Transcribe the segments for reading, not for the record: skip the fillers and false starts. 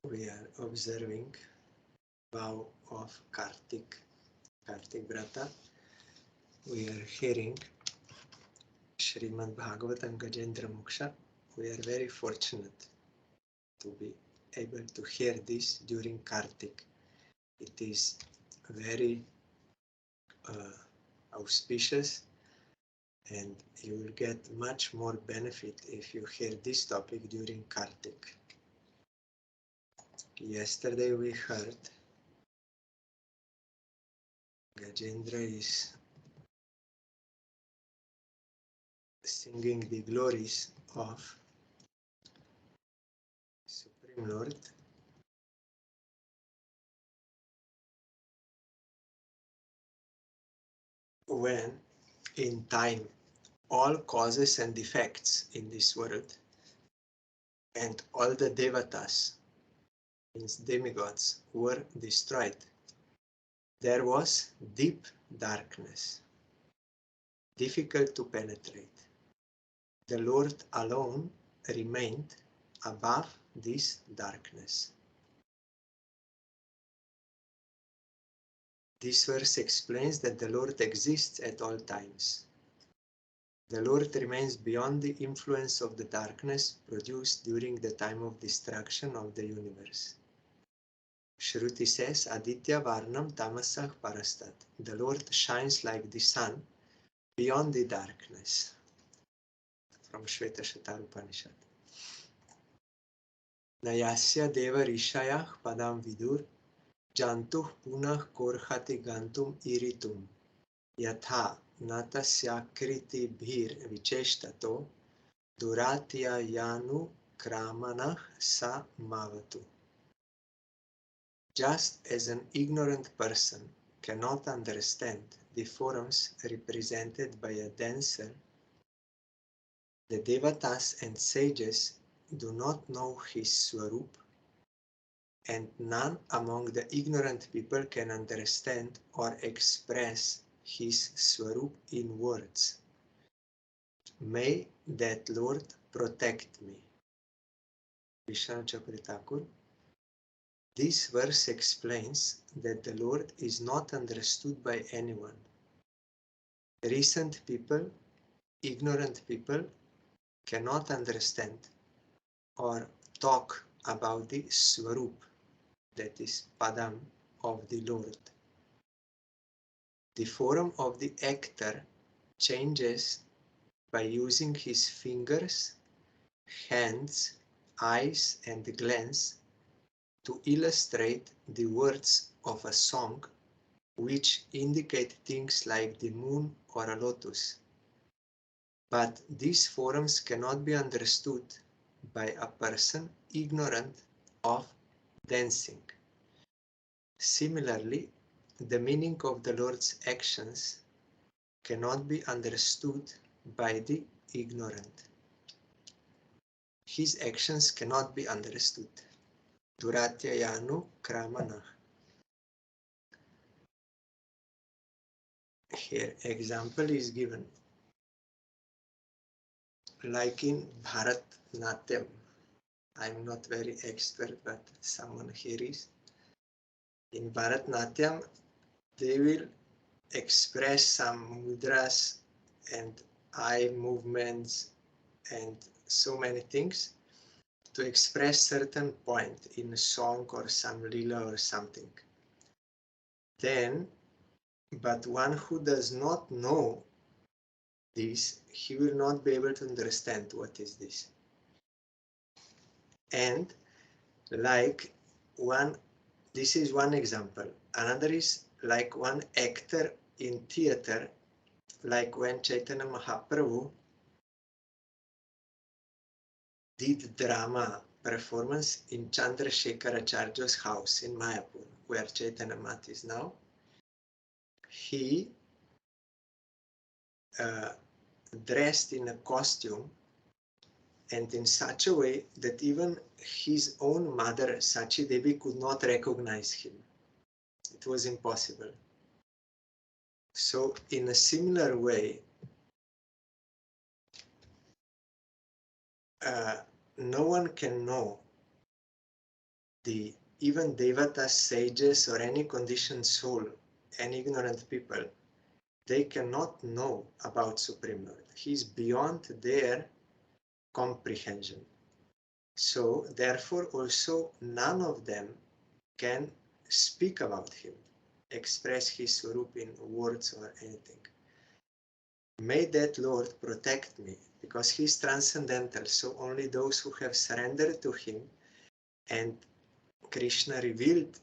We are observing vow of Kartik Vrata. We are hearing Srimad Bhagavatam Gajendra Moksa. We are very fortunate to be able to hear this during Kartik. It is very auspicious, and you will get much more benefit if you hear this topic during Kartik. Yesterday we heard Gajendra is singing the glories of Supreme Lord, when in time all causes and effects in this world and all the devatas, means demigods, were destroyed. There was deep darkness, difficult to penetrate. The Lord alone remained above this darkness. This verse explains that the Lord exists at all times. The Lord remains beyond the influence of the darkness produced during the time of destruction of the universe. Shruti says, Aditya Varnam Tamasah Parastat. The Lord shines like the sun beyond the darkness. From Shvetashatar Upanishad. Nayasya Deva Rishayah Padam Vidur Jantuh Punah Korhati Gantum Iritum Yatha Natasyakriti Bhir Vicheshtato Duratya Yanu Kramanah Sa Mavatu. Just as an ignorant person cannot understand the forms represented by a dancer, the devatas and sages do not know his swarup, and none among the ignorant people can understand or express his swarup in words. May that Lord protect me. Vishnu Chakravarti. This verse explains that the Lord is not understood by anyone. Recent people, ignorant people, cannot understand or talk about the Swarup, that is Padam, of the Lord. The form of the actor changes by using his fingers, hands, eyes, and glance to illustrate the words of a song which indicate things like the moon or a lotus. But these forms cannot be understood by a person ignorant of dancing. Similarly, the meaning of the Lord's actions cannot be understood by the ignorant. His actions cannot be understood. Duratyayanu Kramanah. Here example is given. Like in Bharatnatyam. I'm not very expert, but someone here is. In Bharatnatyam, they will express some mudras and eye movements and so many things to express certain point in a song or some lila or something. Then, but one who does not know this, he will not be able to understand what is this. And like this is one example. Another is like one actor in theater, like when Chaitanya Mahaprabhu did drama performance in Chandrasekharacharya's house in Mayapur, where Chaitanya Mat is now. He dressed in a costume and in such a way that even his own mother, Sachi Devi, could not recognize him. It was impossible. So in a similar way, no one can know even devatas, sages, or any conditioned soul, any ignorant people, they cannot know about Supreme Lord. He is beyond their comprehension. So, therefore, also none of them can speak about him, express his Swarup in words or anything. May that Lord protect me, because he is transcendental, so only those who have surrendered to him and Krishna revealed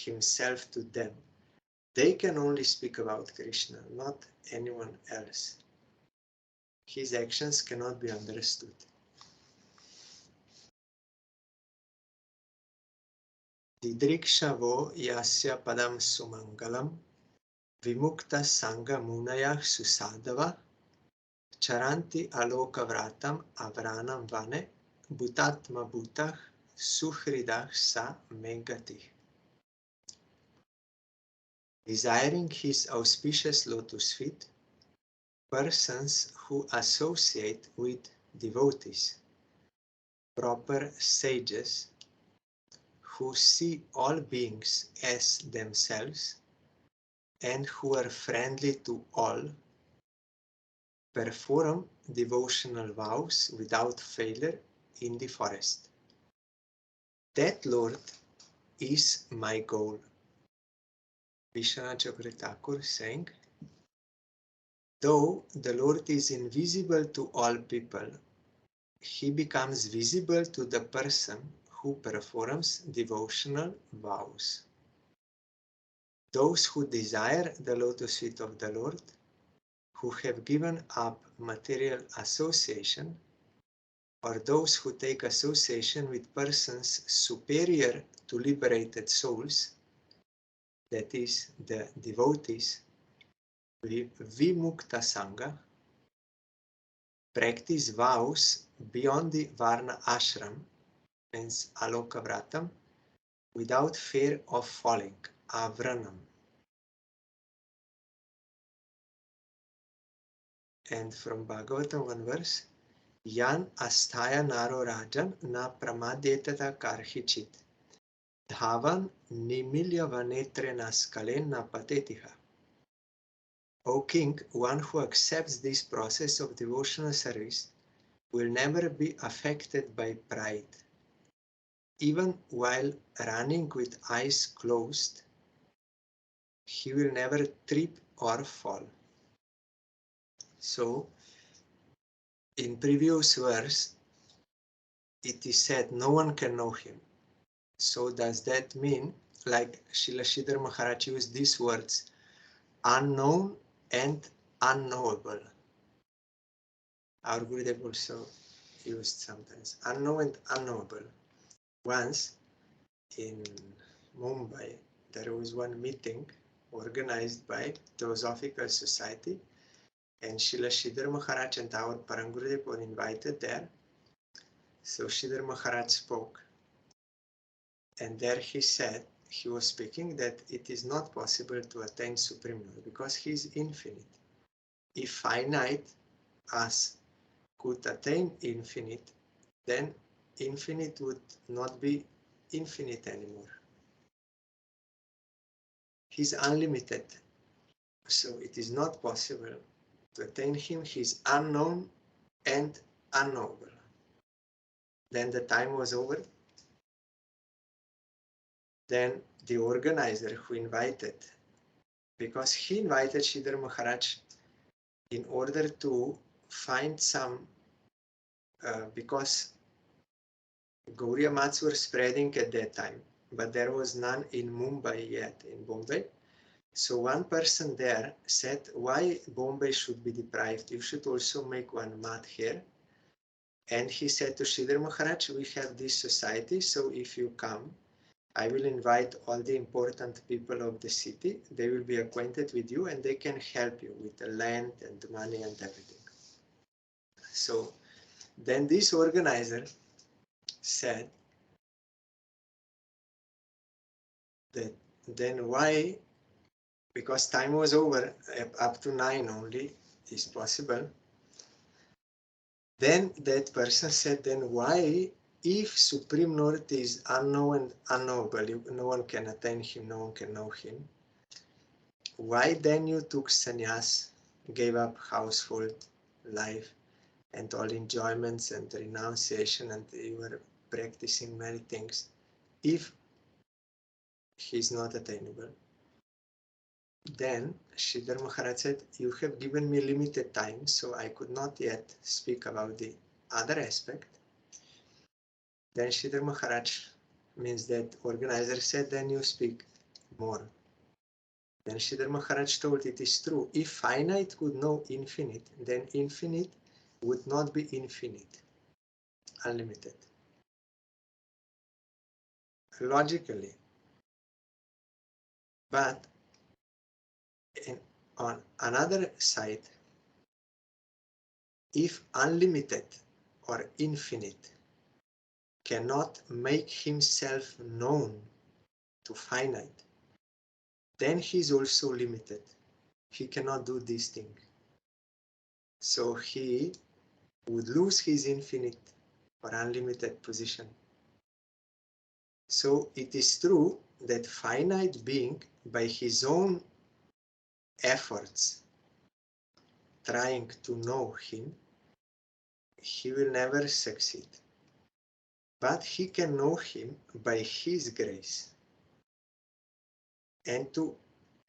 himself to them, they can only speak about Krishna, not anyone else. His actions cannot be understood. Didrikshavo yasya padam sumangalam vimukta sangha munayah susadava charanti aloka vratam avranam vane bhutatma bhutah suhridah sa megati. Desiring his auspicious lotus feet, persons who associate with devotees, proper sages, who see all beings as themselves and who are friendly to all, perform devotional vows without failure in the forest. That Lord is my goal. Vishwanath Chakravarti Thakur saying, though the Lord is invisible to all people, he becomes visible to the person who performs devotional vows. Those who desire the lotus feet of the Lord, who have given up material association, or those who take association with persons superior to liberated souls, that is, the devotees, Vimukta Sangha, practice vows beyond the Varna Ashram, means Aloka Vratam, without fear of falling, Avranam. And from Bhagavatam, one verse, Yan asthaya naro rajan na pramadyetata karhichit dhavan nimilya vanetre na skalen na patetiha. O king, one who accepts this process of devotional service will never be affected by pride. Even while running with eyes closed, he will never trip or fall. So, in previous verse, it is said no one can know him. So does that mean, like Srila Sridhar Maharaj used these words, unknown and unknowable? Our Gurudev also used sometimes unknown and unknowable. Once in Mumbai, there was one meeting organized by Theosophical Society, and Srila Sridhar Maharaj and our Parangurudev were invited there. So Sridhar Maharaj spoke, and there he said, he was speaking, that it is not possible to attain Supreme Lord because he is infinite. If finite us could attain infinite, then infinite would not be infinite anymore. He is unlimited, so it is not possible to attain him. He is unknown and unknowable. Then the time was over. Then the organizer who invited, because he invited Sridhar Maharaj in order to find some, because Gauriya Mats were spreading at that time, but there was none in Mumbai yet, in Bombay. So one person there said, why Bombay should be deprived? You should also make one mat here. And he said to Sridhar Maharaj, we have this society, so if you come, I will invite all the important people of the city. They will be acquainted with you and they can help you with the land and the money and everything. So then this organizer said that then why, because time was over, up to 9 only is possible. Then that person said, then why if Supreme North is unknown and unknowable, no one can attain him, no one can know him, why then you took sannyas, gave up household life and all enjoyments and renunciation, and you were practicing many things, if he is not attainable? Then Sridhar Maharaj said, you have given me limited time, so I could not yet speak about the other aspect. Then Sridhar Maharaj, means that organizer, said, then you speak more. Then Sridhar Maharaj told, it is true, if finite could know infinite, then infinite would not be infinite, unlimited. Logically. But on another side, if unlimited or infinite cannot make himself known to finite, then he is also limited. He cannot do this thing. So he would lose his infinite or unlimited position. So it is true that finite being, by his own efforts, trying to know him, he will never succeed. But he can know him by his grace. And to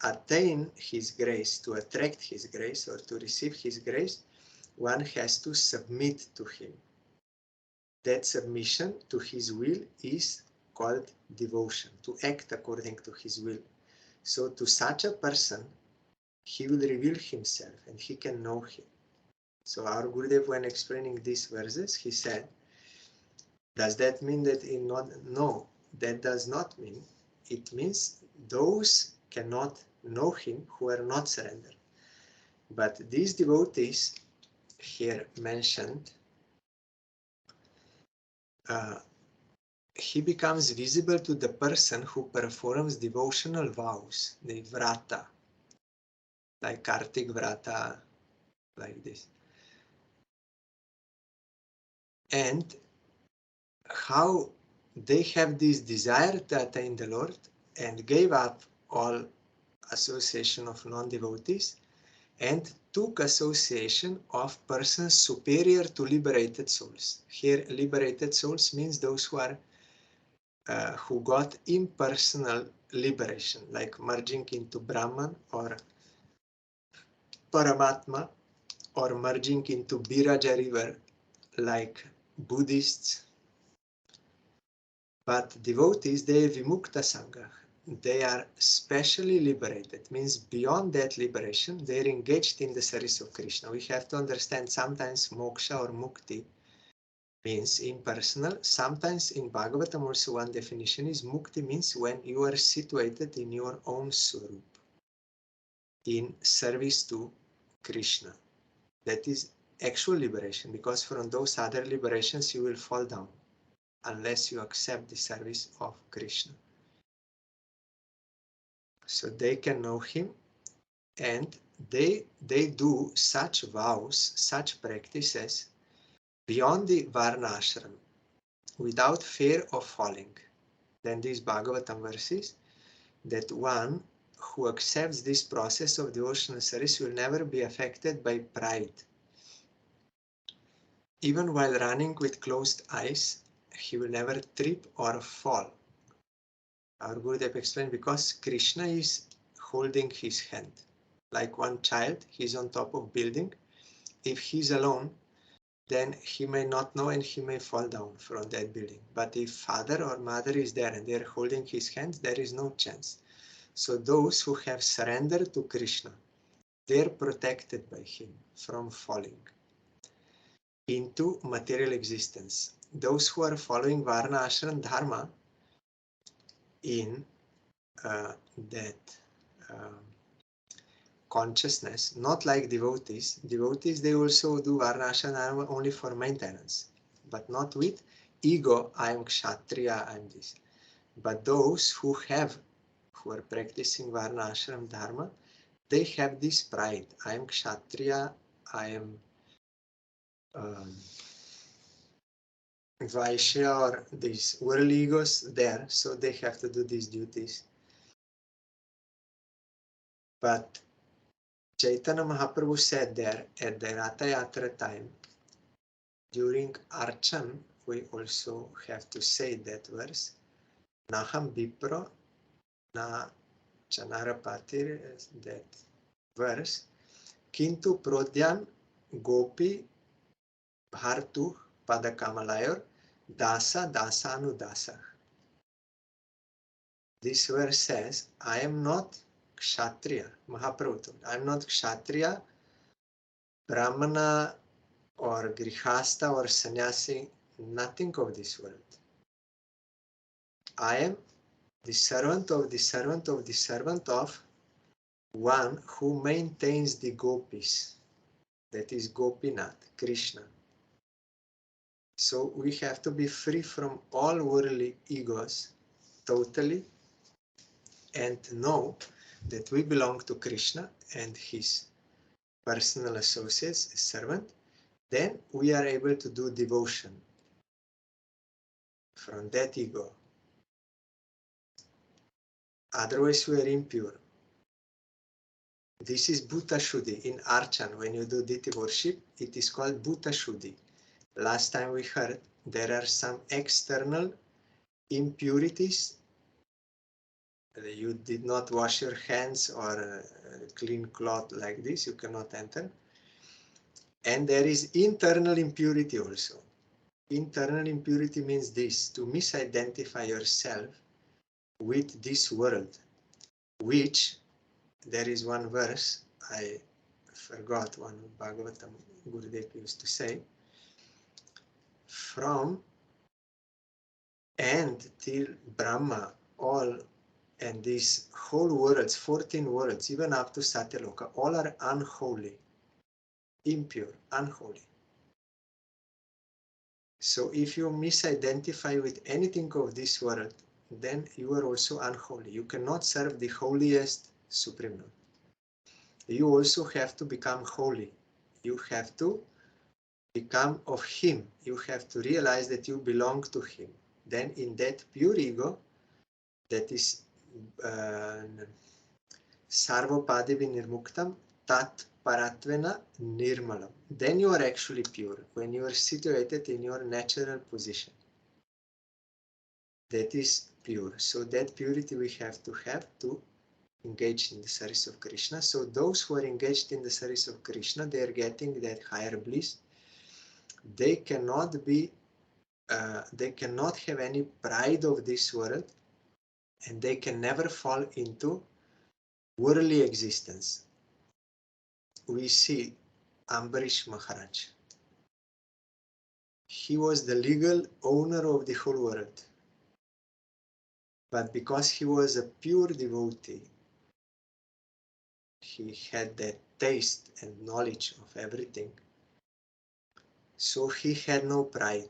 attain his grace, to attract his grace, or to receive his grace, one has to submit to him. That submission to his will is called devotion, to act according to his will. So to such a person, he will reveal himself and he can know him. So our Gurudev, when explaining these verses, he said, does that mean that in not? No, that does not mean. It means those cannot know him who are not surrendered. But these devotees here mentioned, he becomes visible to the person who performs devotional vows, the Vrata, like Kartik Vrata, like this. And how they have this desire to attain the Lord and gave up all association of non-devotees and took association of persons superior to liberated souls. Here, liberated souls means those who are who got impersonal liberation, like merging into Brahman or Paramatma, or merging into Biraja river, like Buddhists. But devotees, they are Vimukta Sangha. They are specially liberated, means beyond that liberation, they are engaged in the service of Krishna. We have to understand sometimes moksha or mukti means impersonal. Sometimes in Bhagavatam also one definition is mukti means when you are situated in your own swarup, in service to Krishna. That is actual liberation, because from those other liberations you will fall down unless you accept the service of Krishna. So they can know him, and they do such vows, such practices beyond the Varna ashram without fear of falling. Then these Bhagavatam verses, that one who accepts this process of devotional service will never be affected by pride. Even while running with closed eyes, he will never trip or fall. Our Gurudev explained, because Krishna is holding his hand. Like one child, he's on top of building. If he's alone, then he may not know and he may fall down from that building. But if father or mother is there and they're holding his hand, there is no chance. So those who have surrendered to Krishna, they're protected by him from falling into material existence. Those who are following Varna Ashram Dharma in that consciousness, not like devotees. Devotees, they also do Varna Ashram Dharma only for maintenance, but not with ego, I am Kshatriya, I am this. But those who are practicing Varna Ashram Dharma, they have this pride. I am Kshatriya, I am Vaishya or these world egos there, so they have to do these duties. But Chaitanya Mahaprabhu said there at the Ratha Yatra time, during Archan, we also have to say that verse, Naham Vipro, Na Chanarapatir, that verse, Kintu Prodyan Gopi Bhartu Padakamalayur Dasa Dasanu Dasa. This verse says, I am not Kshatriya, Mahaprabhu, I am not Kshatriya, Brahmana or Grihastha or Sannyasi, nothing of this world. I am the servant of the servant of the servant of one who maintains the gopis, that is Gopinath, Krishna. So we have to be free from all worldly egos totally and know that we belong to Krishna and his personal associates, servant. Then we are able to do devotion from that ego. Otherwise we are impure. This is Bhuta Shuddhi. In Archan, when you do deity worship, it is called Bhuta Shuddhi. Last time we heard there are some external impurities. You did not wash your hands or clean cloth like this, you cannot enter. And there is internal impurity also. Internal impurity means this, to misidentify yourself with this world, which there is one verse, I forgot, one of Bhagavatam Gurudev used to say, from and till Brahma, all and these whole worlds, 14 worlds, even up to Satyaloka, all are unholy, impure, unholy. So if you misidentify with anything of this world, then you are also unholy. You cannot serve the holiest Supreme Lord. You also have to become holy. You have to become of Him. You have to realize that you belong to Him. Then in that pure ego, that is Sarvopadivi Nirmuktam Tat Paratvena Nirmalam. Then you are actually pure, when you are situated in your natural position. That is pure. So that purity we have to engage in the service of Krishna. So those who are engaged in the service of Krishna, they are getting that higher bliss. They cannot be, they cannot have any pride of this world, and they can never fall into worldly existence. We see Ambarish Maharaj. He was the legal owner of the whole world. But because he was a pure devotee, he had that taste and knowledge of everything. So he had no pride.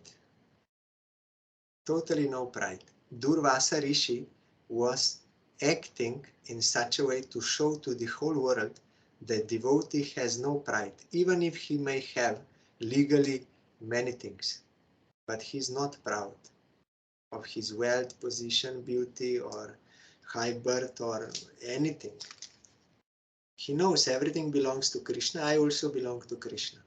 Totally no pride. Durvasa Rishi was acting in such a way to show to the whole world that devotee has no pride, even if he may have legally many things. But he's not proud of his wealth, position, beauty, or high birth, or anything. He knows everything belongs to Krishna. I also belong to Krishna.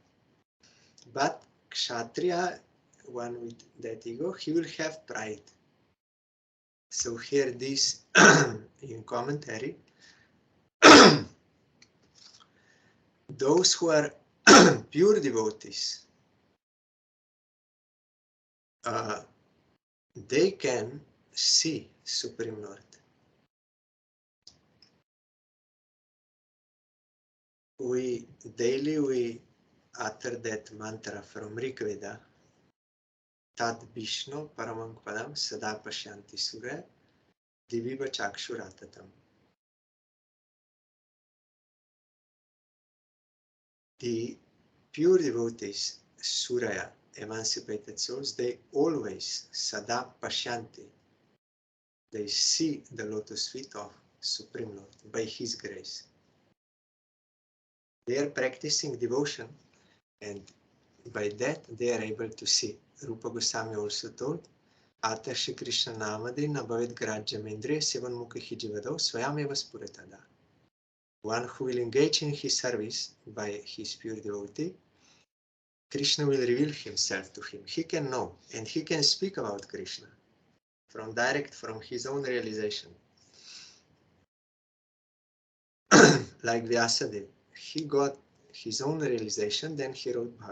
But Kshatriya, one with that ego, he will have pride. So here this in commentary, those who are pure devotees, they can see Supreme Lord. We daily utter that mantra from Rigveda, Tad Vishnu Paramang Padam Sada Pashyanti Sura Diviva Chakshuratatam. The pure devotees, Suraya, emancipated souls, they always Sada Pashyanti. They see the lotus feet of Supreme Lord by His grace. They are practicing devotion, and By that they are able to see. Rupa Goswami also told, Ata Shri Krishna Namadi Nabhavid Grajyam Indriya Sivanmukhi Jivado Swayameva Spuratada. One who will engage in his service by his pure devotee, Krishna will reveal himself to him. He can know and he can speak about Krishna from his own realization. Like Vyasadeva, he got his own realization, then he wrote Bhagavatam.